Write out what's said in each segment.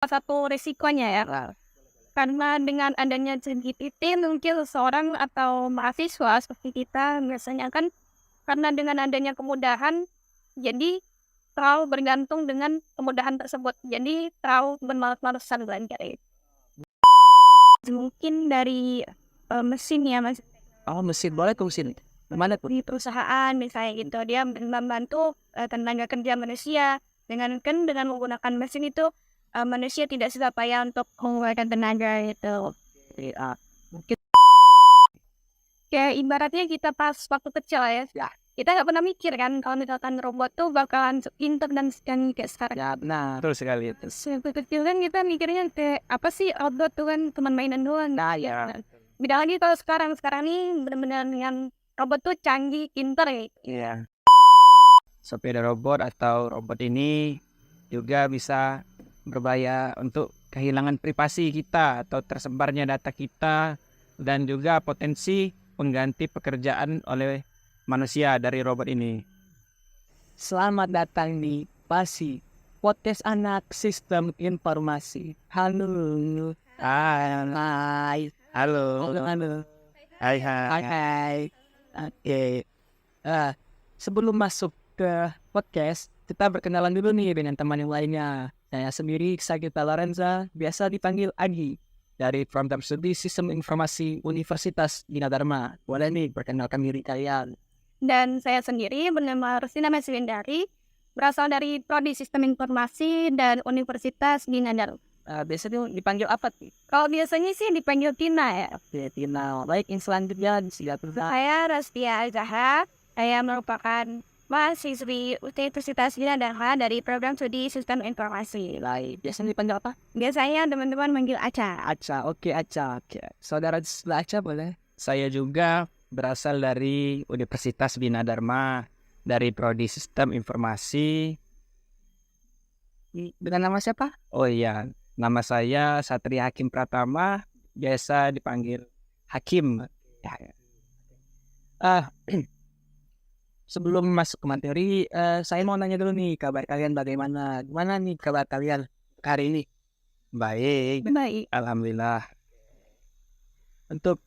salah satu risikonya ya, karena dengan adanya ChatGPT mungkin seseorang atau mahasiswa seperti kita biasanya kan karena dengan adanya kemudahan, jadi terlalu bergantung dengan kemudahan tersebut. Jadi terlalu bermalas-malasan belajar itu. Mungkin dari, mesin ya, Mas. Oh, mesin, boleh tuh mesin. Gimana tuh? Di perusahaan misalnya gitu, dia membantu, tenaga kerja manusia dengan menggunakan mesin itu, manusia tidak susah payah untuk mengeluarkan tenaga gitu. Iya, mungkin Kayak ibaratnya kita pas waktu kecil ya, ya, kita nggak pernah mikir kan kalau misalkan robot tuh bakalan sepinter dan secanggih kayak sekarang. ya benar. Betul sekali itu. Waktu kecil kan kita mikirnya kayak, apa sih robot tuh kan teman mainan doang. Nah, ya. Beda lagi kalau sekarang nih bener-bener yang robot tuh canggih, pinter ya. Iya. Sepeda robot atau robot ini juga bisa berbahaya untuk kehilangan privasi kita atau tersebarnya data kita dan juga potensi pengganti pekerjaan oleh manusia dari robot ini. Selamat datang di PASI, Podcast Anak Sistem Informasi. Halo. Hai. Halo. Halo. Hai, hai. Hai. Oke. Sebelum masuk ke podcast, kita berkenalan dulu nih dengan teman yang lainnya. Saya sendiri, Sagita Lorenza, biasa dipanggil Agi, dari Program Studi Sistem Informasi Universitas Gunadarma. Boleh nih perkenalkan diri kalian. Dan saya sendiri bernama Rustina Meswindari, berasal dari Prodi Sistem Informasi dan Universitas Gunadarma. Biasanya dipanggil apa tuh? Kalau biasanya sih dipanggil Tina ya. Oke, Tina. Baik, yang selanjutnya silakan. Saya Rastia Azahra, saya merupakan mahasiswi Universitas Gunadarma dari Program Studi Sistem Informasi. Baik, biasanya dipanggil apa? Biasanya teman-teman manggil Aca. Aca, oke Aca. Oke. Saudara sebelah Aca boleh? Saya juga berasal dari Universitas Bina Dharma, dari Prodi Sistem Informasi. Dengan nama siapa? Oh iya, nama saya Satria Hakim Pratama, biasa dipanggil Hakim. Ya. Sebelum masuk ke materi, saya mau nanya dulu nih, kabar kalian bagaimana? Gimana nih kabar kalian hari ini? Baik, Baik. alhamdulillah. Untuk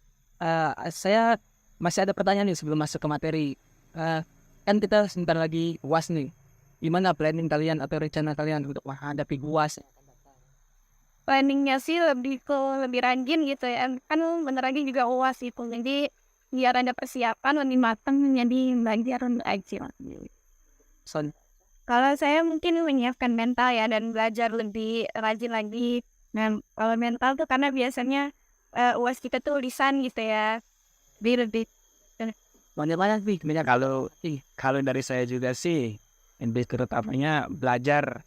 saya masih ada pertanyaan nih sebelum masuk ke materi. Kan kita sebentar lagi UAS nih. Gimana planning kalian atau rencana kalian untuk menghadapi UAS? Planningnya sih lebih rajin gitu ya. Kan bentar lagi juga UAS itu. Jadi biar ada persiapan lebih matang, jadi belajar aja. So, Kalau saya mungkin menyiapkan mental ya dan belajar lebih rajin lagi. Dan kalau mental tuh karena biasanya UAS kita tuh lisan gitu ya. Lebih banyak sih sebenarnya kalau dari saya juga sih lebih terutamanya belajar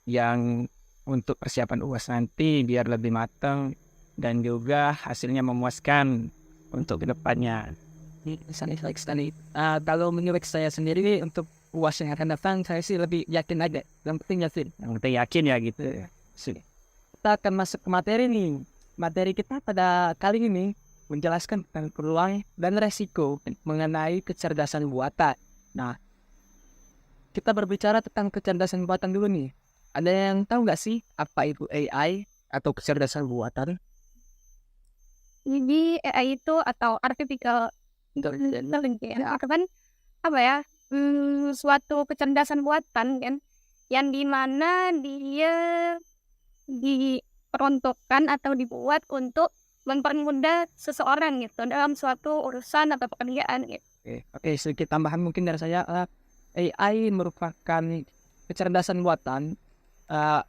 yang untuk persiapan UAS nanti biar lebih matang dan juga hasilnya memuaskan untuk kedepannya. Kalau menurut saya sendiri untuk UAS yang akan datang saya sih lebih yakin aja. Yang penting yakin ya gitu. Kita akan masuk ke materi nih. Materi kita pada kali ini menjelaskan tentang peluang dan resiko mengenai kecerdasan buatan. Nah, kita berbicara tentang kecerdasan buatan dulu nih. Ada yang tahu nggak sih apa itu AI atau kecerdasan buatan? Jadi AI itu atau artificial intelligence kan apa ya? Suatu kecerdasan buatan kan yang dimana dia diperuntukkan atau dibuat untuk mempermudah seseorang gitu dalam suatu urusan atau pekerjaan gitu. Oke, sedikit tambahan mungkin dari saya. AI merupakan kecerdasan buatan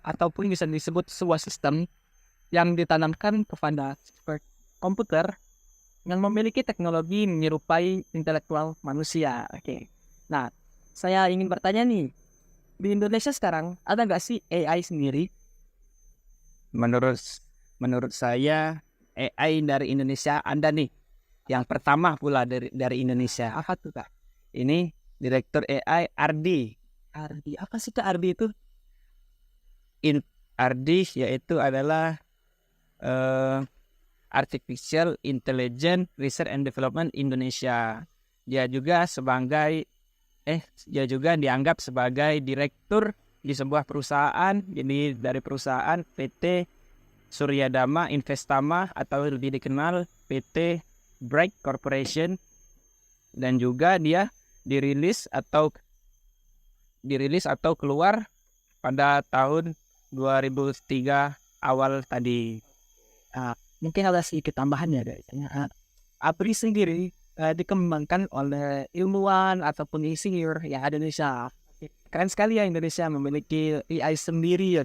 ataupun bisa disebut sebuah sistem yang ditanamkan kepada komputer yang memiliki teknologi menyerupai intelektual manusia. Oke. Nah, saya ingin bertanya nih, di Indonesia sekarang ada nggak sih AI sendiri? Menurut saya AI dari Indonesia ada nih. Yang pertama pula dari Indonesia. Apa tuh Kak? Ini Direktur AI Ardi. Ardi, apa sih Kak Ardi itu? Ardi yaitu adalah Artificial Intelligence Research and Development Indonesia. Dia juga dianggap sebagai Direktur di sebuah perusahaan. Jadi dari perusahaan PT Suryadama Investama atau lebih dikenal PT Bright Corporation, dan juga dia dirilis atau keluar pada tahun 2003 awal tadi. Mungkin ada sedikit tambahan ya guys. APRI sendiri dikembangkan oleh ilmuwan ataupun insinyur yang ada di Indonesia. Keren sekali ya, Indonesia memiliki AI sendiri ya.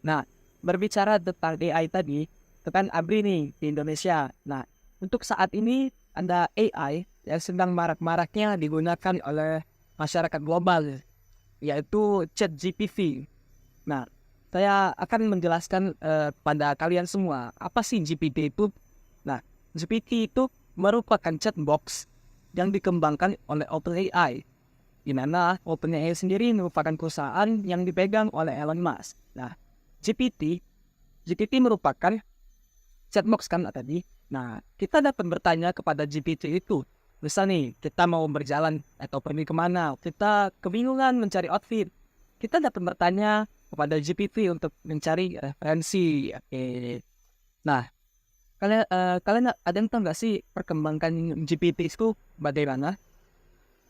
Nah, berbicara tentang AI tadi, itu kan APRI nih di Indonesia. Nah, untuk saat ini ada AI yang sedang marak-maraknya digunakan oleh masyarakat global, yaitu ChatGPT. Nah, saya akan menjelaskan pada kalian semua apa sih GPT itu. Nah, GPT itu merupakan chatbox yang dikembangkan oleh OpenAI, di mana OpenAI sendiri merupakan perusahaan yang dipegang oleh Elon Musk. Nah, GPT merupakan chatbox kan tadi. Nah, kita dapat bertanya kepada GPT itu. Misal nih, kita mau berjalan atau pergi kemana, kita kebingungan mencari outfit, kita dapat bertanya kepada GPT untuk mencari referensi. Nah, kalian ada yang tahu nggak sih perkembangan GPT itu bagaimana?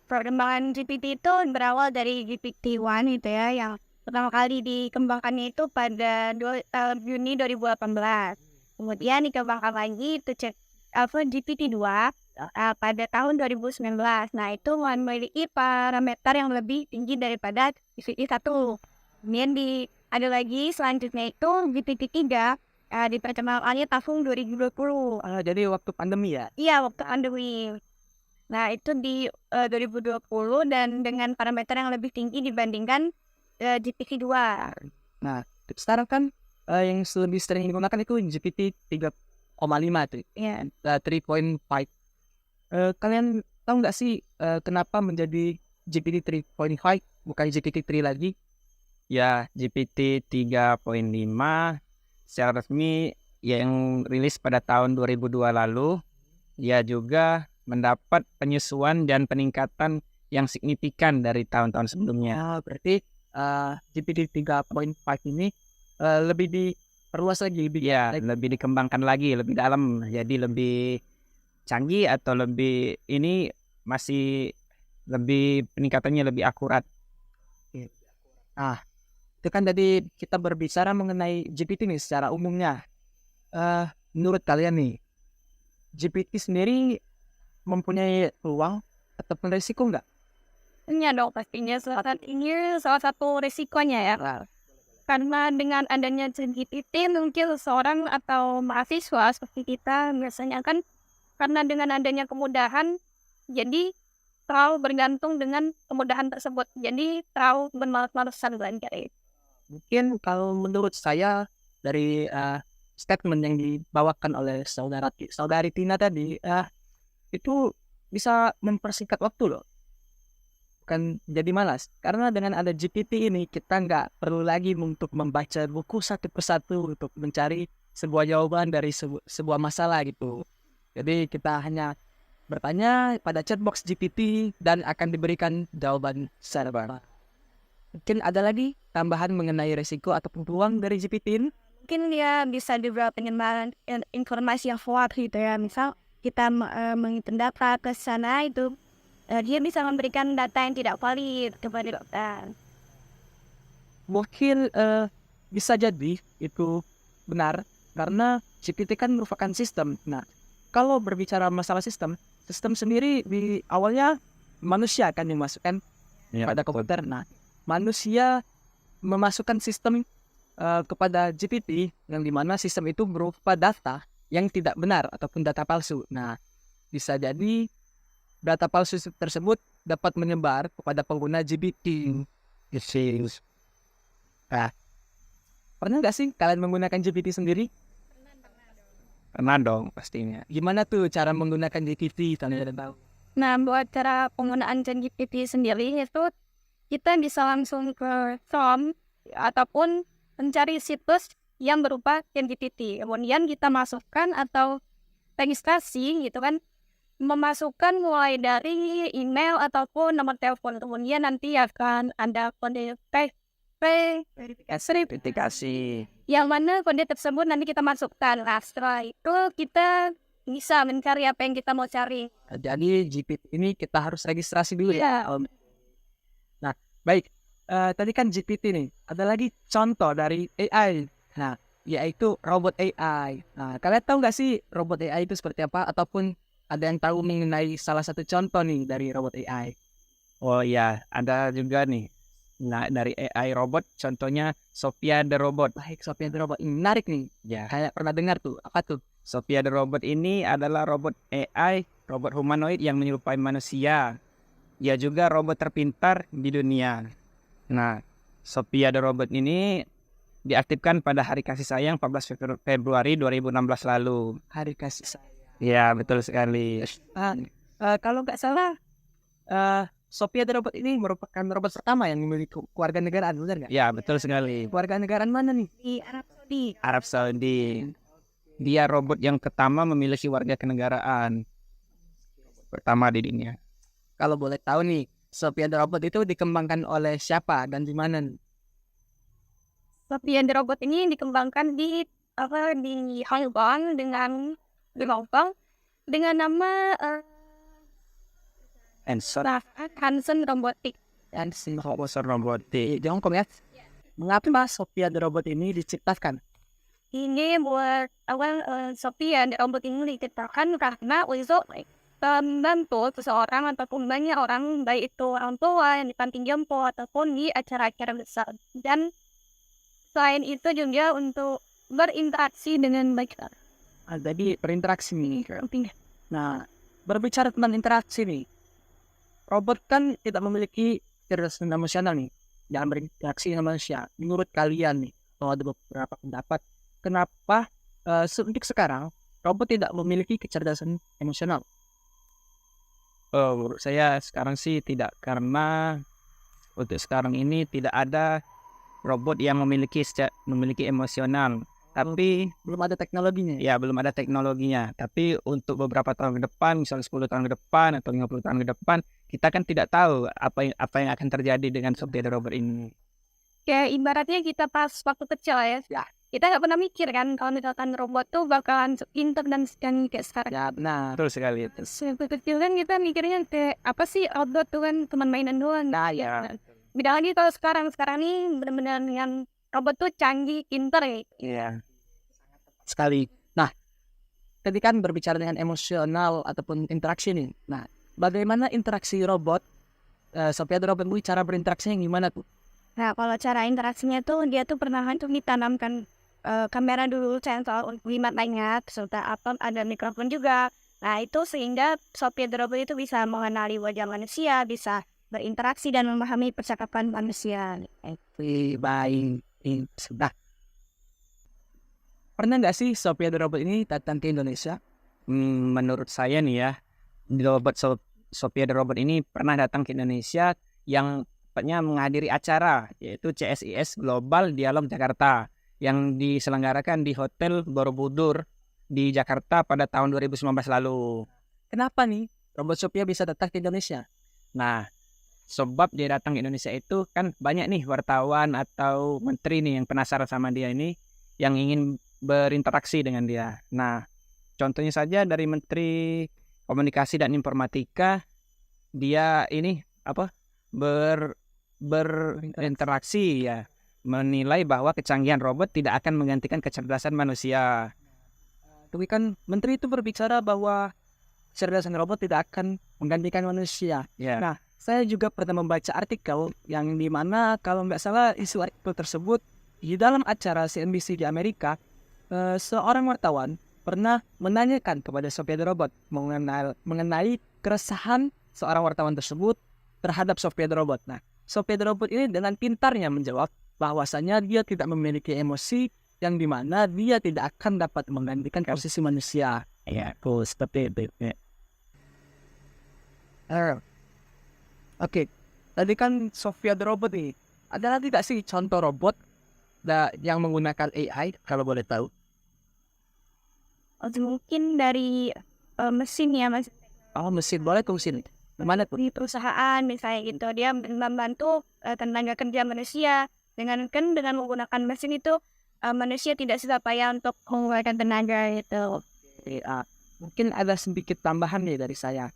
Perkembangan GPT itu berawal dari GPT-1 itu ya, yang pertama kali dikembangkannya itu pada Juni 2018. Kemudian dikembangkan lagi itu GPT-2 pada tahun 2019. Nah, itu memiliki parameter yang lebih tinggi daripada GPT-1. Kemudian ada lagi selanjutnya itu GPT-3 diperkenalkannya tahun 2020. Jadi waktu pandemi ya? Iya, waktu pandemi. Nah, itu di 2020 dan dengan parameter yang lebih tinggi dibandingkan GPT-2. Nah, sekarang kan yang lebih sering digunakan itu GPT 3,5 tuh. Iya. 3.5. Kalian tahu nggak sih kenapa menjadi GPT 3.5 bukan GPT 3 lagi? Ya, GPT 3.5 secara resmi yang rilis pada tahun 2002 lalu, ya juga mendapat penyesuaian dan peningkatan yang signifikan dari tahun-tahun sebelumnya. Berarti GPT 3.5 ini lebih diperluas lagi, lebih dikembangkan lagi, lebih dalam, jadi lebih canggih atau lebih ini masih lebih peningkatannya lebih akurat. Itu kan tadi kita berbicara mengenai GPT nih secara umumnya. Menurut kalian nih, GPT sendiri mempunyai peluang ataupun resiko nggak? Iya dong, pastinya salah satu risikonya ya. Karena dengan adanya ChatGPT mungkin seseorang atau mahasiswa seperti kita biasanya kan, karena dengan adanya kemudahan, jadi terlalu bergantung dengan kemudahan tersebut. Jadi terlalu bermalas-malasan belajar itu. Mungkin kalau menurut saya dari statement yang dibawakan oleh saudari Tina tadi, itu bisa mempersingkat waktu loh. Bukan jadi malas. Karena dengan ada GPT ini, kita nggak perlu lagi untuk membaca buku satu persatu untuk mencari sebuah jawaban dari sebuah masalah gitu. Jadi kita hanya bertanya pada chatbox GPT dan akan diberikan jawaban secara. Mungkin ada lagi tambahan mengenai resiko ataupun peluang dari GPT ini? Mungkin dia bisa juga penyebaran informasi yang valid gitu ya. Misal kita menghitung data ke sana itu, dia bisa memberikan data yang tidak valid kepada kita. Mungkin bisa jadi itu benar karena GPT kan merupakan sistem. Nah, kalau berbicara masalah sistem sendiri di awalnya manusia akan dimasukkan pada komputer. Nah, manusia memasukkan sistem kepada GPT yang dimana sistem itu berupa data yang tidak benar ataupun data palsu. Nah, bisa jadi data palsu tersebut dapat menyebar kepada pengguna GPT. Nah, pernah nggak sih kalian menggunakan GPT sendiri? Pernah dong pastinya. Gimana tuh cara menggunakan GPT? Kalian tahu? Nah, buat cara penggunaan ChatGPT sendiri itu kita bisa langsung ke Chrome ataupun mencari situs yang berupa ChatGPT. Kemudian kita masukkan atau registrasi gitu kan memasukkan mulai dari email ataupun nomor telepon. Kemudian nanti akan ada kode Verifikasi. yang mana kode tersebut nanti kita masukkan. Nah, setelah itu kita bisa mencari apa yang kita mau cari. Jadi GPT ini kita harus registrasi dulu ya. Ya, Nah, baik. Tadi kan GPT nih. Ada lagi contoh dari AI. Nah, yaitu robot AI. Nah, kalian tahu nggak sih robot AI itu seperti apa? Ataupun ada yang tahu mengenai salah satu contoh nih dari robot AI? Oh ya, ada juga nih. Nah, dari AI robot, contohnya Sophia the Robot. Baik, Sophia the Robot. Ini menarik nih. Ya, Kayak pernah dengar tuh. Apa tuh? Sophia the Robot ini adalah robot AI, robot humanoid yang menyerupai manusia. Ia juga robot terpintar di dunia. Nah, Sophia the Robot ini diaktifkan pada hari kasih sayang 14 Februari 2016 lalu. Hari kasih sayang. Ya, betul sekali. Kalau nggak salah, Sophia the Robot ini merupakan robot pertama yang memiliki keluarga negaraan, benar nggak? Ya, betul sekali. Keluarga negaraan mana nih? di Arab Saudi. Arab Saudi. Dia robot yang pertama memiliki warga kenegaraan. Pertama di dunia. Kalau boleh tahu nih, Sophia the Robot itu dikembangkan oleh siapa dan di mana nih? Sophia the Robot ini dikembangkan di Hong Kong dengan nama Answer Hanson Robotics. Dan si robotik. di Hong Kong ya. Mengapa Sophia the Robot ini diciptakan? Ini buat Sophia the Robot ini diciptakan karena untuk membantu seseorang ataupun banyak orang, baik itu orang tua yang di panti jompo ataupun di acara-acara besar. Dan selain itu juga untuk berinteraksi dengan baik. Jadi berinteraksi nih. Nah, berbicara tentang interaksi nih, robot kan tidak memiliki kecerdasan emosional nih dalam berinteraksi dengan manusia. Menurut kalian nih, kalau ada beberapa pendapat, kenapa untuk sekarang robot tidak memiliki kecerdasan emosional? Menurut saya sekarang sih tidak, karena untuk sekarang ini tidak ada robot yang memiliki emosional. Tapi Belum ada teknologinya. ya belum ada teknologinya. Tapi untuk beberapa tahun ke depan, misalnya 10 tahun ke depan atau 50 tahun ke depan, kita kan tidak tahu apa yang akan terjadi dengan Sophia the Robot ini. Kayak ibaratnya kita pas waktu kecil ya. Kita nggak pernah mikir kan kalau misalkan robot tuh bakalan pinter dan sekian kayak sekarang. Ya benar. Betul sekali. Waktu kecil kan kita mikirnya kayak apa sih robot tuh kan teman mainan doang. Nah, ya. Beda lagi kalau sekarang nih benar-benar yang robot tuh canggih, pinter ya. Iya. Sekali. Nah, tadi kan berbicara dengan emosional ataupun interaksi nih. Nah, bagaimana interaksi robot? Sophia the Robot ini cara berinteraksinya gimana tuh? Nah, kalau cara interaksinya tuh dia tuh pernah tuh ditanamkan kamera dulu, sensor untuk di matanya, serta ada mikrofon juga. Nah, itu sehingga Sophia the Robot itu bisa mengenali wajah manusia, bisa berinteraksi dan memahami percakapan manusia. Baik. Sudah. Pernah nggak sih Sophia the Robot ini datang ke Indonesia? Menurut saya nih ya, robot Sophia the Robot ini pernah datang ke Indonesia yang tepatnya menghadiri acara, yaitu CSIS Global Dialog Jakarta yang diselenggarakan di Hotel Borobudur di Jakarta pada tahun 2019 lalu. Kenapa nih robot Sophia bisa datang ke Indonesia? Nah, sebab dia datang ke Indonesia itu kan banyak nih wartawan atau menteri nih yang penasaran sama dia ini, yang ingin berinteraksi dengan dia. Nah, contohnya saja dari Menteri Komunikasi dan Informatika, dia ini berinteraksi ya, menilai bahwa kecanggihan robot tidak akan menggantikan kecerdasan manusia. Tapi kan menteri itu berbicara bahwa kecerdasan robot tidak akan menggantikan manusia. Ya. Nah, saya juga pernah membaca artikel yang dimana kalau nggak salah isu artikel tersebut di dalam acara CNBC di Amerika, seorang wartawan pernah menanyakan kepada Sophia the Robot mengenai keresahan seorang wartawan tersebut terhadap Sophia the Robot. Nah, Sophia the Robot ini dengan pintarnya menjawab bahwasanya dia tidak memiliki emosi yang dimana dia tidak akan dapat menggantikan posisi manusia. Ya, seperti itu. Ya. Oke, tadi kan Sophia the Robot nih. Ada lagi tidak sih contoh robot yang menggunakan AI kalau boleh tahu? Mungkin dari mesin ya, mesin Oh, mesin boleh ke mesin. Mana tuh? Di perusahaan misalnya gitu, dia membantu tenaga kerja manusia dengan menggunakan mesin itu, manusia tidak susah payah untuk mengeluarkan tenaga gitu. Oke, mungkin ada sedikit tambahan nih dari saya.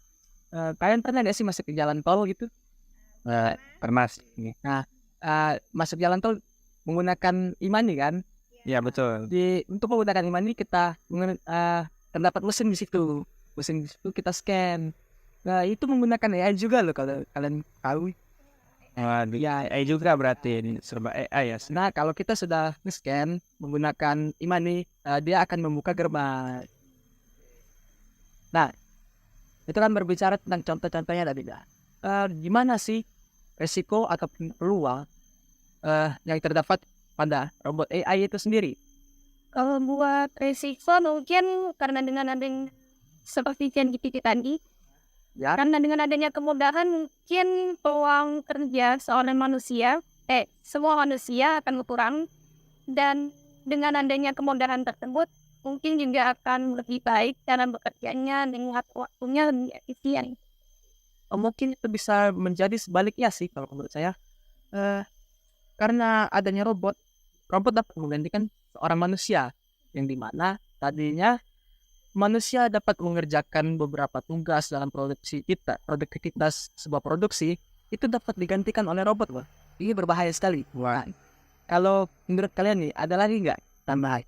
Kalian pernah nggak sih masuk ke jalan tol gitu? Pernah sih. Masuk jalan tol menggunakan e-money kan? Ya betul. Untuk menggunakan e-money kita terdapat mesin di situ. Mesin di situ kita scan. Nah, itu menggunakan AI juga loh kalau kalian tahu. Waduh, Ya, AI juga berarti ini serba AI ya. nah kalau kita sudah scan menggunakan e-money, dia akan membuka gerbang. Nah, itu kan berbicara tentang contoh-contohnya tadi. Gimana sih resiko atau peluang yang terdapat pada robot AI itu sendiri? Kalau buat resiko mungkin karena dengan adanya seperti ChatGPT tadi, Ya, karena dengan adanya kemudahan mungkin peluang kerja semua manusia akan berkurang, dan dengan adanya kemudahan tersebut mungkin juga akan lebih baik cara bekerjanya dengan waktunya lebih efisien. mungkin itu bisa menjadi sebaliknya sih kalau menurut saya. Eh, karena adanya robot dapat menggantikan seorang manusia yang dimana tadinya manusia dapat mengerjakan beberapa tugas dalam produktivitas sebuah produksi itu dapat digantikan oleh robot, Bang. Ini berbahaya sekali. Wah, Kalau menurut kalian nih, ada lagi nggak tambahan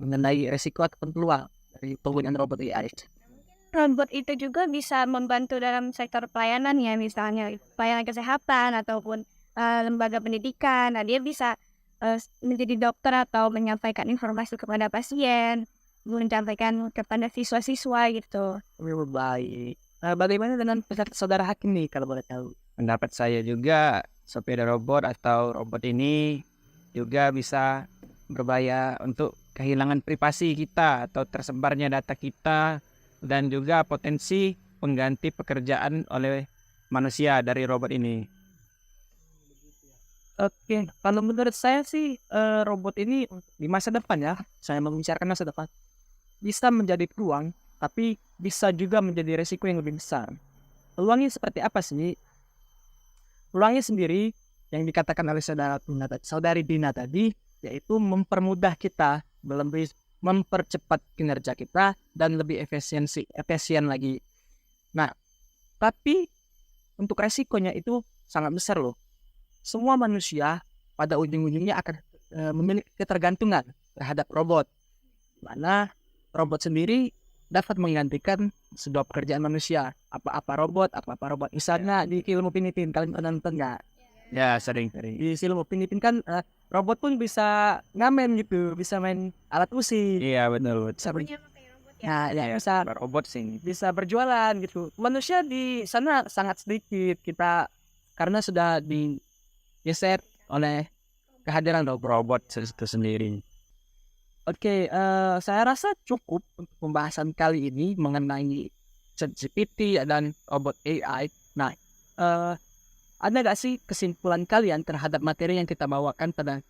mengenai resiko atau peluang dari penggunaan robot AI? Robot itu juga bisa membantu dalam sektor pelayanan ya, misalnya pelayanan kesehatan ataupun lembaga pendidikan. Nah, dia bisa menjadi dokter atau menyampaikan informasi kepada pasien, menyampaikan kepada siswa-siswa gitu. Baik. Bagaimana dengan pendapat saudara Hakim nih kalau boleh tahu? pendapat saya juga sepeda robot atau robot ini juga bisa berbahaya untuk kehilangan privasi kita atau tersebarnya data kita dan juga potensi pengganti pekerjaan oleh manusia dari robot ini. Oke, kalau menurut saya sih robot ini di masa depan ya, saya membicarakan masa depan, bisa menjadi peluang, tapi bisa juga menjadi resiko yang lebih besar. Peluangnya seperti apa sih? Peluangnya sendiri yang dikatakan oleh saudari Dina tadi, yaitu mempermudah kita, mempercepat kinerja kita dan lebih efisien lagi. Nah, tapi untuk resikonya itu sangat besar loh. Semua manusia pada ujung-ujungnya akan memiliki ketergantungan terhadap robot, mana robot sendiri dapat menggantikan sebuah pekerjaan manusia. Apa-apa robot. Misalnya di film Pinipin, kalian pernah nonton nggak? Ya, sering. Di film Pinipin kan robot pun bisa ngamen gitu, bisa main alat musik, Iya, betul. bisa bisa Robot sih. bisa berjualan gitu. Manusia di sana sangat sedikit kita karena sudah digeser oleh kehadiran robot. Robot itu sendiri. Oke, saya rasa cukup untuk pembahasan kali ini mengenai ChatGPT dan robot AI. Nah, ada nggak sih kesimpulan kalian terhadap materi yang kita bawakan pada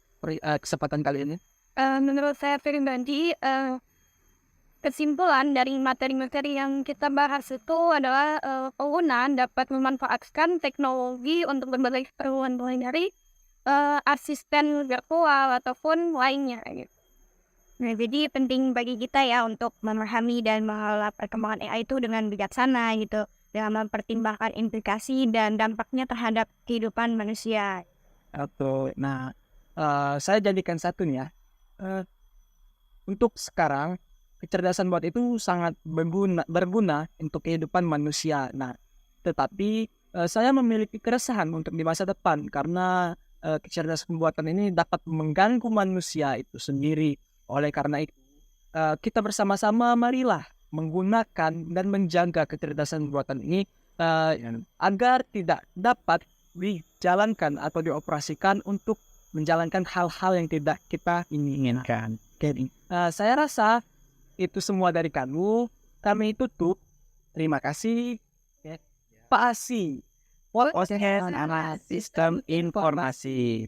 kesempatan kali ini? Menurut saya pribadi, kesimpulan dari materi-materi yang kita bahas itu adalah pengguna dapat memanfaatkan teknologi untuk berbagai keperluan mulai dari asisten virtual ataupun lainnya gitu. Nah, jadi penting bagi kita ya untuk memahami dan mengelola perkembangan AI itu dengan bijaksana gitu, dengan mempertimbangkan implikasi dan dampaknya terhadap kehidupan manusia. Atau, nah, saya jadikan satu nih ya. Untuk sekarang kecerdasan buat itu sangat berguna untuk kehidupan manusia. Nah, tetapi saya memiliki keresahan untuk di masa depan karena kecerdasan buatan ini dapat mengganggu manusia itu sendiri. Oleh karena itu, kita bersama-sama marilah menggunakan dan menjaga kecerdasan buatan ini agar tidak dapat dijalankan atau dioperasikan untuk menjalankan hal-hal yang tidak kita inginkan. Saya rasa itu semua dari kami. Kami tutup. Terima kasih. Pak Asi. Podcast Sistem Informasi.